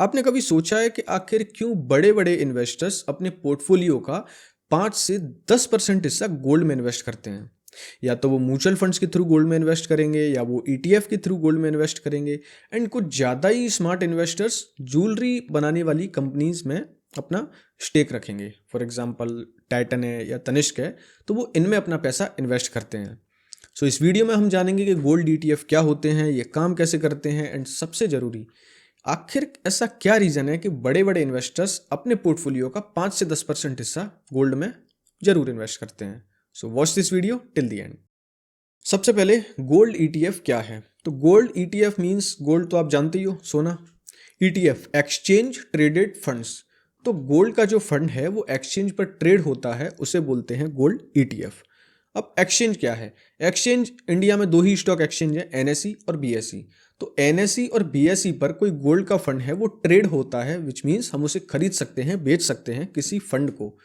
आपने कभी सोचा है कि आखिर क्यों बड़े बड़े इन्वेस्टर्स अपने पोर्टफोलियो का 5 से 10% हिस्सा गोल्ड में इन्वेस्ट करते हैं? या तो वो म्यूचुअल फंड्स के थ्रू गोल्ड में इन्वेस्ट करेंगे या वो ईटीएफ के थ्रू गोल्ड में इन्वेस्ट करेंगे। एंड कुछ ज़्यादा ही स्मार्ट इन्वेस्टर्स ज्वेलरी बनाने वाली कंपनीज में अपना स्टेक रखेंगे। फॉर एग्जांपल टाइटन है या तनिष्क है, तो वो इनमें अपना पैसा इन्वेस्ट करते हैं। सो इस वीडियो में हम जानेंगे कि गोल्ड ईटीएफ क्या होते हैं, ये काम कैसे करते हैं, एंड सबसे ज़रूरी आखिर ऐसा क्या रीज़न है कि बड़े बड़े इन्वेस्टर्स अपने पोर्टफोलियो का 5 से 10% हिस्सा गोल्ड में जरूर इन्वेस्ट करते हैं। So watch this video till the end. सबसे पहले गोल्ड ईटीएफ क्या है? तो गोल्ड ईटीएफ मींस गोल्ड तो आप जानते ही हो, सोना। ETF exchange traded funds. तो गोल्ड का जो फंड है वो एक्सचेंज पर ट्रेड होता है, उसे बोलते हैं गोल्ड ईटीएफ। अब एक्सचेंज क्या है? एक्सचेंज इंडिया में दो ही स्टॉक एक्सचेंज है, एनएसई और बीएसई। तो एनएसई और बीएसई पर कोई गोल्ड का फंड है वो ट्रेड होता है, विच मीन्स हम उसे खरीद सकते हैं, बेच सकते हैं किसी फंड को,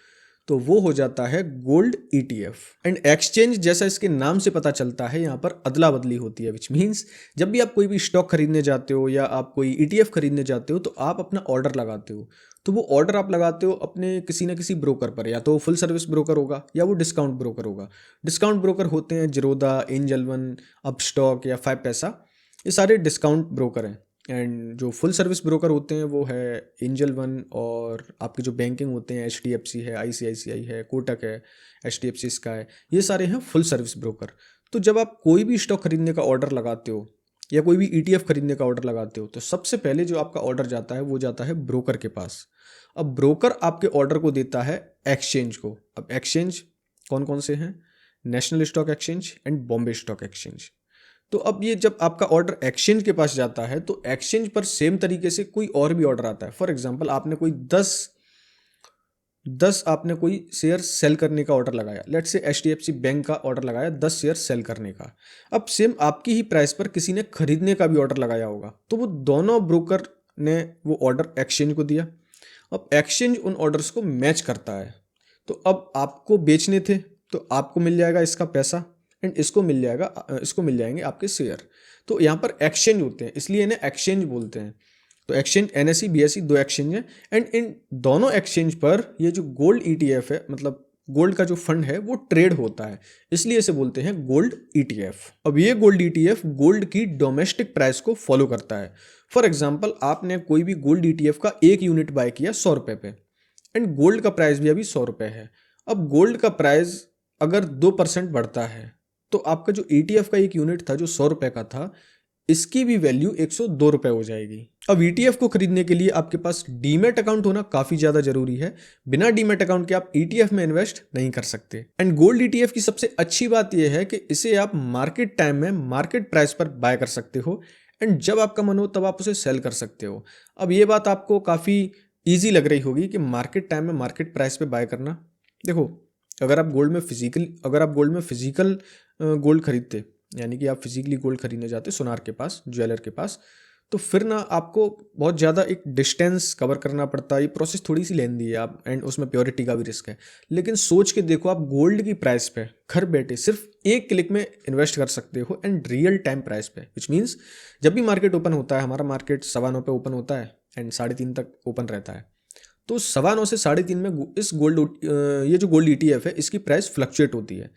तो वो हो जाता है गोल्ड ईटीएफ। एंड एक्सचेंज जैसा इसके नाम से पता चलता है, यहाँ पर अदला बदली होती है, विच मीन्स जब भी आप कोई भी स्टॉक खरीदने जाते हो या आप कोई ईटीएफ खरीदने जाते हो तो आप अपना ऑर्डर लगाते हो। तो वो ऑर्डर आप लगाते हो अपने किसी ना किसी ब्रोकर पर, या तो फुल सर्विस ब्रोकर होगा या वो डिस्काउंट ब्रोकर होगा। डिस्काउंट ब्रोकर होते हैं जिरोदा, एंजल वन, अपस्टॉक या 5 पैसा, ये सारे डिस्काउंट ब्रोकर हैं। एंड जो फुल सर्विस ब्रोकर होते हैं वो है एंजल वन, और आपके जो बैंकिंग होते हैं एचडीएफसी है, आईसीआईसीआई है, कोटक है, एचडीएफसी स्काई, ये सारे हैं फुल सर्विस ब्रोकर। तो जब आप कोई भी स्टॉक खरीदने का ऑर्डर लगाते हो या कोई भी ईटीएफ खरीदने का ऑर्डर लगाते हो तो सबसे पहले जो आपका ऑर्डर जाता है वो जाता है ब्रोकर के पास। अब ब्रोकर आपके ऑर्डर को देता है एक्सचेंज को। अब एक्सचेंज कौन कौन से हैं? National stock exchange and Bombay stock exchange. तो अब ये जब आपका ऑर्डर एक्सचेंज के पास जाता है तो एक्सचेंज पर सेम तरीके से कोई और भी ऑर्डर आता है। फॉर एग्जांपल आपने कोई 10 आपने कोई शेयर सेल करने का ऑर्डर लगाया, लेट्स से एचडीएफसी बैंक का ऑर्डर लगाया 10 शेयर सेल करने का। अब सेम आपकी ही प्राइस पर किसी ने खरीदने का भी ऑर्डर लगाया होगा, तो वो दोनों ब्रोकर ने वो ऑर्डर एक्सचेंज को दिया। अब एक्सचेंज उन ऑर्डर्स को मैच करता है। तो अब आपको बेचने थे तो आपको मिल जाएगा इसका पैसा, एंड इसको मिल जाएंगे आपके शेयर। तो यहाँ पर एक्सचेंज होते हैं, इसलिए इन्हें एक्सचेंज बोलते हैं। तो एक्सचेंज एनएसई बीएसई दो एक्सचेंज हैं, एंड इन दोनों एक्सचेंज पर ये जो गोल्ड ईटीएफ है, मतलब गोल्ड का जो फंड है वो ट्रेड होता है, इसलिए इसे बोलते हैं गोल्ड ईटीएफ। अब ये गोल्ड ईटीएफ गोल्ड की डोमेस्टिक प्राइस को फॉलो करता है। फॉर एग्जाम्पल आपने कोई भी गोल्ड ईटीएफ का 1 यूनिट बाय किया 100 रुपये पे, एंड गोल्ड का प्राइस भी अभी 100 रुपये है। अब गोल्ड का प्राइस अगर 2% बढ़ता है तो आपका जो ईटीएफ का 1 यूनिट था जो 100 रुपये का था, इसकी भी वैल्यू 102 रुपये हो जाएगी। अब ईटीएफ को खरीदने के लिए आपके पास डीमेट अकाउंट होना काफी ज्यादा जरूरी है। बिना डीमेट अकाउंट के आप ईटीएफ में इन्वेस्ट नहीं कर सकते। एंड गोल्ड ईटीएफ की सबसे अच्छी बात यह है कि इसे आप मार्केट टाइम में मार्केट प्राइस पर बाय कर सकते हो, एंड जब आपका मन हो तब आप उसे सेल कर सकते हो। अब ये बात आपको काफी ईजी लग रही होगी कि मार्केट टाइम में मार्केट प्राइस पे बाय करना। देखो, अगर आप गोल्ड में फिजिकल गोल्ड खरीदते, यानी कि आप फिजिकली गोल्ड खरीदने जाते सुनार के पास, ज्वेलर के पास, तो फिर ना आपको बहुत ज़्यादा एक डिस्टेंस कवर करना पड़ता है। ये प्रोसेस थोड़ी सी लेंदी है, आप एंड उसमें प्योरिटी का भी रिस्क है। लेकिन सोच के देखो, आप गोल्ड की प्राइस पे घर बैठे सिर्फ 1 क्लिक में इन्वेस्ट कर सकते हो, एंड रियल टाइम प्राइस पे, विच मीन्स जब भी मार्केट ओपन होता है, हमारा मार्केट 9:15 पे ओपन होता है एंड 3:30 तक ओपन रहता है, तो 9:15 से 3:30 में ये जो गोल्ड ईटीएफ है इसकी प्राइस फ्लक्चुएट होती है।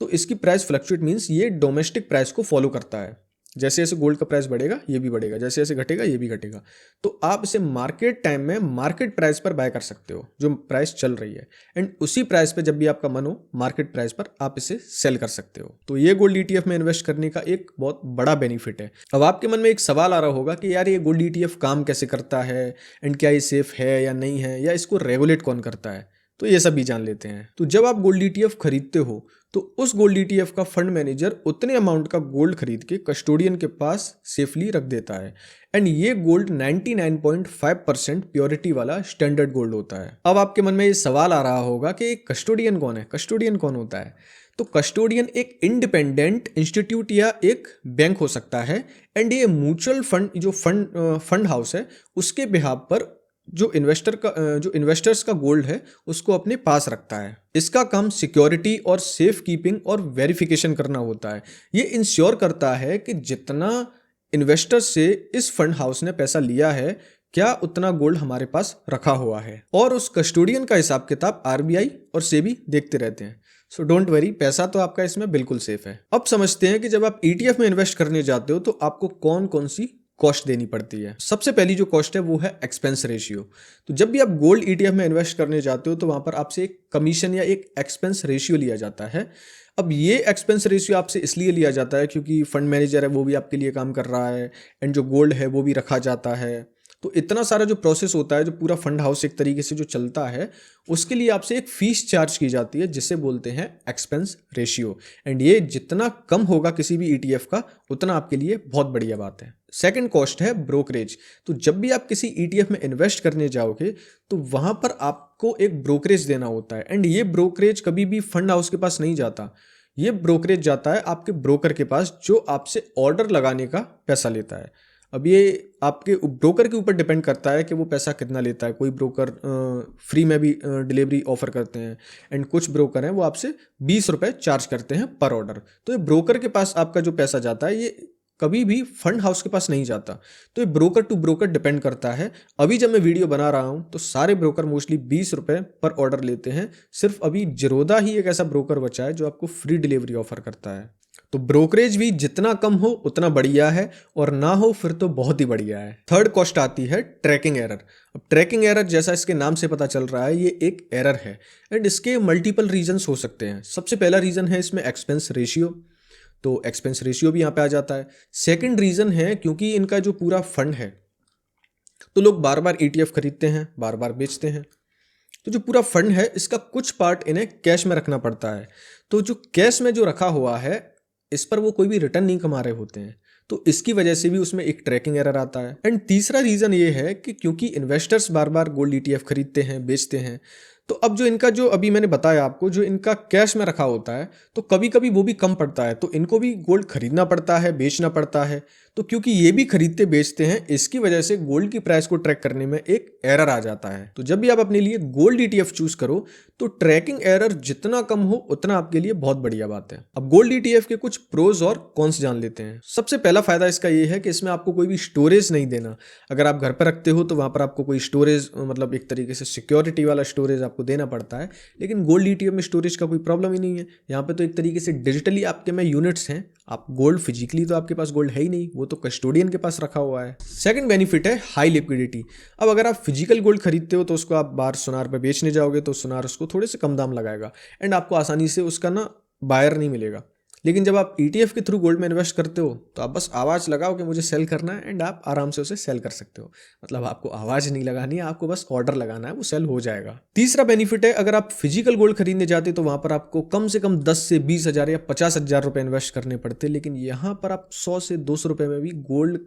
तो इसकी प्राइस फ्लक्चुएट मीन्स ये डोमेस्टिक प्राइस को फॉलो करता है। जैसे जैसे गोल्ड का प्राइस बढ़ेगा ये भी बढ़ेगा, जैसे जैसे घटेगा ये भी घटेगा। तो आप इसे मार्केट टाइम में मार्केट प्राइस पर बाय कर सकते हो, जो प्राइस चल रही है, एंड उसी प्राइस पे जब भी आपका मन हो मार्केट प्राइस पर आप इसे सेल कर सकते हो। तो ये गोल्ड ईटीएफ में इन्वेस्ट करने का एक बहुत बड़ा बेनिफिट है। अब आपके मन में एक सवाल आ रहा होगा कि यार ये गोल्ड ईटीएफ काम कैसे करता है, एंड क्या ये सेफ है या नहीं है, या इसको रेगुलेट कौन करता है, तो ये सब भी जान लेते हैं। तो जब आप गोल्ड ईटीएफ खरीदते हो तो उस गोल्ड ईटीएफ का फंड मैनेजर उतने अमाउंट का गोल्ड खरीद के कस्टोडियन के पास सेफली रख देता है, एंड ये गोल्ड 99.5% प्योरिटी वाला स्टैंडर्ड गोल्ड होता है। अब आपके मन में ये सवाल आ रहा होगा कि कस्टोडियन कौन है? कस्टोडियन कौन होता है? तो कस्टोडियन एक इंडिपेंडेंट इंस्टीट्यूट या एक बैंक हो सकता है, एंड ये म्यूचुअल फंड जो फंड हाउस है उसके बिहाफ पर जो इन्वेस्टर्स का गोल्ड है उसको अपने पास रखता है। इसका काम सिक्योरिटी और सेफ कीपिंग और वेरिफिकेशन करना होता है। ये इंश्योर करता है कि जितना इन्वेस्टर्स से इस फंड हाउस ने पैसा लिया है क्या उतना गोल्ड हमारे पास रखा हुआ है, और उस कस्टोडियन का हिसाब किताब आरबीआई और सेबी देखते रहते हैं। सो डोंट वरी, पैसा तो आपका इसमें बिल्कुल सेफ है। अब समझते हैं कि जब आप ईटीएफ में इन्वेस्ट करने जाते हो तो आपको कौन कौन सी कॉस्ट देनी पड़ती है। सबसे पहली जो कॉस्ट है वो है एक्सपेंस रेशियो। तो जब भी आप गोल्ड ईटीएफ में इन्वेस्ट करने जाते हो तो वहां पर आपसे एक कमीशन या एक एक्सपेंस रेशियो लिया जाता है। अब ये एक्सपेंस रेशियो आपसे इसलिए लिया जाता है क्योंकि फंड मैनेजर है वो भी आपके लिए काम कर रहा है, एंड जो गोल्ड है वो भी रखा जाता है। तो इतना सारा जो प्रोसेस होता है, जो पूरा फंड हाउस एक तरीके से जो चलता है, उसके लिए आपसे एक फीस चार्ज की जाती है जिसे बोलते हैं एक्सपेंस रेशियो। एंड ये जितना कम होगा किसी भी ईटीएफ का, उतना आपके लिए बहुत बढ़िया बात है। सेकंड कॉस्ट है ब्रोकरेज। तो जब भी आप किसी ईटीएफ में इन्वेस्ट करने जाओगे तो वहां पर आपको एक ब्रोकरेज देना होता है, एंड ये ब्रोकरेज कभी भी फंड हाउस के पास नहीं जाता। ये ब्रोकरेज जाता है आपके ब्रोकर के पास, जो आपसे ऑर्डर लगाने का पैसा लेता है। अब ये आपके ब्रोकर के ऊपर डिपेंड करता है कि वो पैसा कितना लेता है। कोई ब्रोकर फ्री में भी डिलीवरी ऑफर करते हैं, एंड कुछ ब्रोकर हैं वो आपसे 20 रुपये चार्ज करते हैं पर ऑर्डर। तो ये ब्रोकर के पास आपका जो पैसा जाता है, ये कभी भी फंड हाउस के पास नहीं जाता। तो ये ब्रोकर टू ब्रोकर डिपेंड करता है। अभी जब मैं वीडियो बना रहा हूँ तो सारे ब्रोकर मोस्टली 20 रुपये पर ऑर्डर लेते हैं। सिर्फ अभी जिरोदा ही एक ऐसा ब्रोकर बचा है जो आपको फ्री डिलीवरी ऑफर करता है। तो ब्रोकरेज भी जितना कम हो उतना बढ़िया है, और ना हो फिर तो बहुत ही बढ़िया है। थर्ड कॉस्ट आती है ट्रैकिंग एरर। अब ट्रैकिंग एरर, जैसा इसके नाम से पता चल रहा है, ये एक एरर है, एंड इसके मल्टीपल रीजंस हो सकते हैं। सबसे पहला रीजन है इसमें एक्सपेंस रेशियो। तो एक्सपेंस रेशियो भी यहाँ पे आ जाता है। सेकंड रीजन है क्योंकि इनका जो पूरा फंड है, तो लोग बार बार ईटीएफ खरीदते हैं, बार बार बेचते हैं। तो जो पूरा फंड है इसका कुछ पार्ट इन्हें कैश में रखना पड़ता है। तो जो कैश में जो रखा हुआ है, इस पर वो कोई भी रिटर्न नहीं कमा रहे होते हैं, तो इसकी वजह से भी उसमें एक ट्रैकिंग एरर आता है। एंड तीसरा रीजन ये है कि क्योंकि इन्वेस्टर्स बार बार गोल्ड ईटीएफ खरीदते हैं, बेचते हैं, तो अब जो इनका, जो अभी मैंने बताया आपको, जो इनका कैश में रखा होता है, तो कभी कभी वो भी कम पड़ता है, तो इनको भी गोल्ड खरीदना पड़ता है, बेचना पड़ता है। तो क्योंकि ये भी खरीदते बेचते हैं, इसकी वजह से गोल्ड की प्राइस को ट्रैक करने में एक एरर आ जाता है। तो जब भी आप अपने लिए गोल्ड ईटीएफ चूज करो तो ट्रैकिंग एरर जितना कम हो उतना आपके लिए बहुत बढ़िया बात है। अब गोल्ड ईटीएफ के कुछ प्रोज और कॉन्स जान लेते हैं। सबसे पहला फायदा इसका ये है कि इसमें आपको कोई भी स्टोरेज नहीं देना। अगर आप घर पर रखते हो तो वहां पर आपको कोई स्टोरेज, मतलब एक तरीके से सिक्योरिटी वाला स्टोरेज आपको देना पड़ता है, लेकिन गोल्ड ईटीएफ में स्टोरेज का कोई प्रॉब्लम ही नहीं है। यहाँ पे तो एक तरीके से डिजिटली आपके में यूनिट्स हैं। आप गोल्ड फिजिकली तो आपके पास गोल्ड है ही नहीं, वो तो कस्टोडियन के पास रखा हुआ है। सेकंड बेनिफिट है हाई लिक्विडिटी। अब अगर आप फिजिकल गोल्ड खरीदते हो तो उसको आप बाहर सुनार पे बेचने जाओगे तो सुनार उसको थोड़े से कम दाम लगाएगा, एंड आपको आसानी से उसका ना बायर नहीं मिलेगा। लेकिन जब आप ईटीएफ के थ्रू गोल्ड में इन्वेस्ट करते हो तो आप बस आवाज़ लगाओ कि मुझे सेल करना है, एंड आप आराम से उसे सेल कर सकते हो। मतलब आपको आवाज़ नहीं लगानी है, आपको बस ऑर्डर लगाना है, वो सेल हो जाएगा। तीसरा बेनिफिट है, अगर आप फिजिकल गोल्ड खरीदने जाते तो वहां पर आपको कम से कम 10 से 20,000 या 50,000 रुपए इन्वेस्ट करने पड़ते, लेकिन यहाँ पर आप 100 से 200 रुपए में भी गोल्ड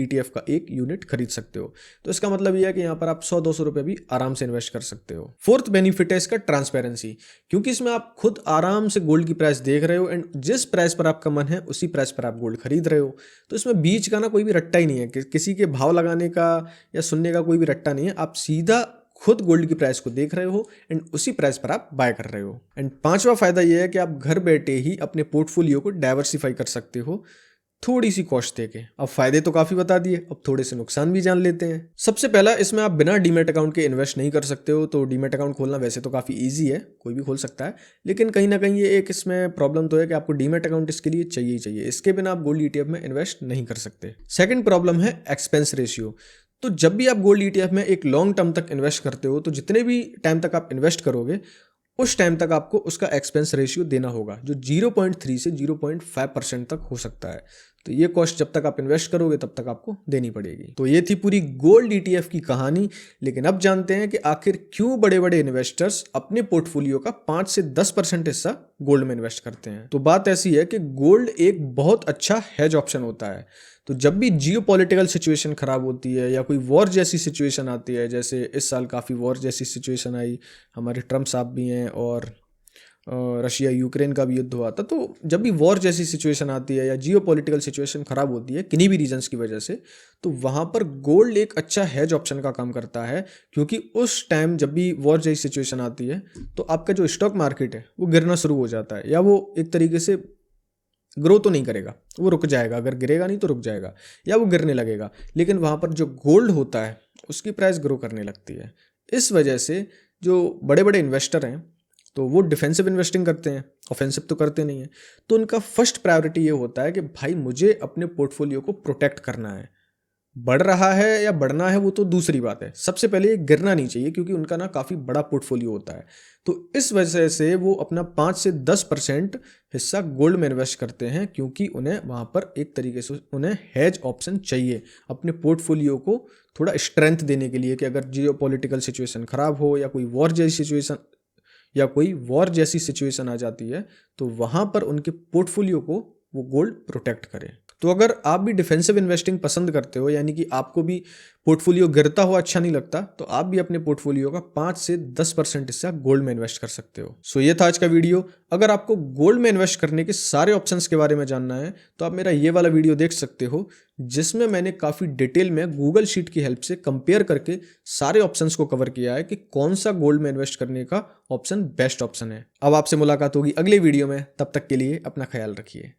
ईटीएफ का एक यूनिट खरीद सकते हो। तो इसका मतलब यह है कि यहाँ पर आप 100-200 रुपए भी आराम से इन्वेस्ट कर सकते हो। फोर्थ बेनिफिट है इसका ट्रांसपेरेंसी, क्योंकि इसमें आप खुद आराम से गोल्ड की प्राइस देख रहे हो, एंड जिस प्राइस पर आपका मन है उसी प्राइस पर आप गोल्ड खरीद रहे हो। तो इसमें बीच का ना कोई भी रट्टा ही नहीं है, किसी के भाव लगाने का या सुनने का कोई भी रट्टा नहीं है। आप सीधा खुद गोल्ड की प्राइस को देख रहे हो, एंड उसी प्राइस पर आप बाय कर रहे हो। एंड पांचवा फायदा यह है कि आप घर बैठे ही अपने पोर्टफोलियो को डाइवर्सिफाई कर सकते हो थोड़ी सी कॉस्ट देके। अब फायदे तो काफी बता दिए, अब थोड़े से नुकसान भी जान लेते हैं। सबसे पहला, इसमें आप बिना डीमैट अकाउंट के इन्वेस्ट नहीं कर सकते हो। तो डीमैट अकाउंट खोलना वैसे तो काफी इजी है, कोई भी खोल सकता है, लेकिन कहीं ना कहीं ये एक इसमें प्रॉब्लम तो है कि आपको डीमैट अकाउंट इसके लिए चाहिए ही चाहिए। इसके बिना आप गोल्ड ईटीएफ में इन्वेस्ट नहीं कर सकते। सेकंड प्रॉब्लम है एक्सपेंस रेशियो। तो जब भी आप गोल्ड ईटीएफ में एक लॉन्ग टर्म तक इन्वेस्ट करते हो, तो जितने भी टाइम तक आप इन्वेस्ट करोगे उस टाइम तक आपको उसका एक्सपेंस रेशियो देना होगा, जो 0.3 से 0.5% तक हो सकता है। तो ये कॉस्ट जब तक आप इन्वेस्ट करोगे तब तक आपको देनी पड़ेगी। तो ये थी पूरी गोल्ड ईटीएफ की कहानी। लेकिन अब जानते हैं कि आखिर क्यों बड़े बड़े इन्वेस्टर्स अपने पोर्टफोलियो का 5 से 10% हिस्सा गोल्ड में इन्वेस्ट करते हैं। तो बात ऐसी है कि गोल्ड एक बहुत अच्छा हेज ऑप्शन होता है। तो जब भी जियोपॉलिटिकल सिचुएशन खराब होती है या कोई वॉर जैसी सिचुएशन आती है, जैसे इस साल काफ़ी वॉर जैसी सिचुएशन आई, हमारे ट्रम्प साहब भी हैं और रशिया यूक्रेन का भी युद्ध हुआ था, तो जब भी वॉर जैसी सिचुएशन आती है या जियोपॉलिटिकल सिचुएशन खराब होती है किन्हीं भी रीजंस की वजह से, तो वहाँ पर गोल्ड एक अच्छा हेज ऑप्शन का काम करता है। क्योंकि उस टाइम जब भी वॉर जैसी सिचुएशन आती है तो आपका जो स्टॉक मार्केट है वो गिरना शुरू हो जाता है, या वो एक तरीके से ग्रो तो नहीं करेगा, वो रुक जाएगा, अगर गिरेगा नहीं तो रुक जाएगा या वो गिरने लगेगा। लेकिन वहाँ पर जो गोल्ड होता है उसकी प्राइस ग्रो करने लगती है। इस वजह से जो बड़े बड़े इन्वेस्टर हैं तो वो डिफेंसिव इन्वेस्टिंग करते हैं, ऑफेंसिव तो करते नहीं हैं। तो उनका फर्स्ट प्रायोरिटी ये होता है कि भाई मुझे अपने पोर्टफोलियो को प्रोटेक्ट करना है। बढ़ रहा है या बढ़ना है वो तो दूसरी बात है, सबसे पहले ये गिरना नहीं चाहिए, क्योंकि उनका ना काफ़ी बड़ा पोर्टफोलियो होता है। तो इस वजह से वो अपना 5 से 10% हिस्सा गोल्ड में इन्वेस्ट करते हैं, क्योंकि उन्हें वहाँ पर एक तरीके से उन्हें हेज ऑप्शन चाहिए अपने पोर्टफोलियो को थोड़ा स्ट्रेंथ देने के लिए, कि अगर जियो पॉलिटिकल सिचुएशन खराब हो या कोई वॉर जैसी सिचुएशन आ जाती है तो वहाँ पर उनके पोर्टफोलियो को वो गोल्ड प्रोटेक्ट करे। तो अगर आप भी डिफेंसिव इन्वेस्टिंग पसंद करते हो, यानी कि आपको भी पोर्टफोलियो गिरता हुआ अच्छा नहीं लगता, तो आप भी अपने पोर्टफोलियो का 5 से 10% हिस्सा गोल्ड में इन्वेस्ट कर सकते हो। सो ये था आज का वीडियो। अगर आपको गोल्ड में इन्वेस्ट करने के सारे ऑप्शंस के बारे में जानना है तो आप मेरा ये वाला वीडियो देख सकते हो, जिसमें मैंने काफ़ी डिटेल में गूगल शीट की हेल्प से कंपेयर करके सारे ऑप्शंस को कवर किया है कि कौन सा गोल्ड में इन्वेस्ट करने का ऑप्शन बेस्ट ऑप्शन है। अब आपसे मुलाकात होगी अगले वीडियो में, तब तक के लिए अपना ख्याल रखिए।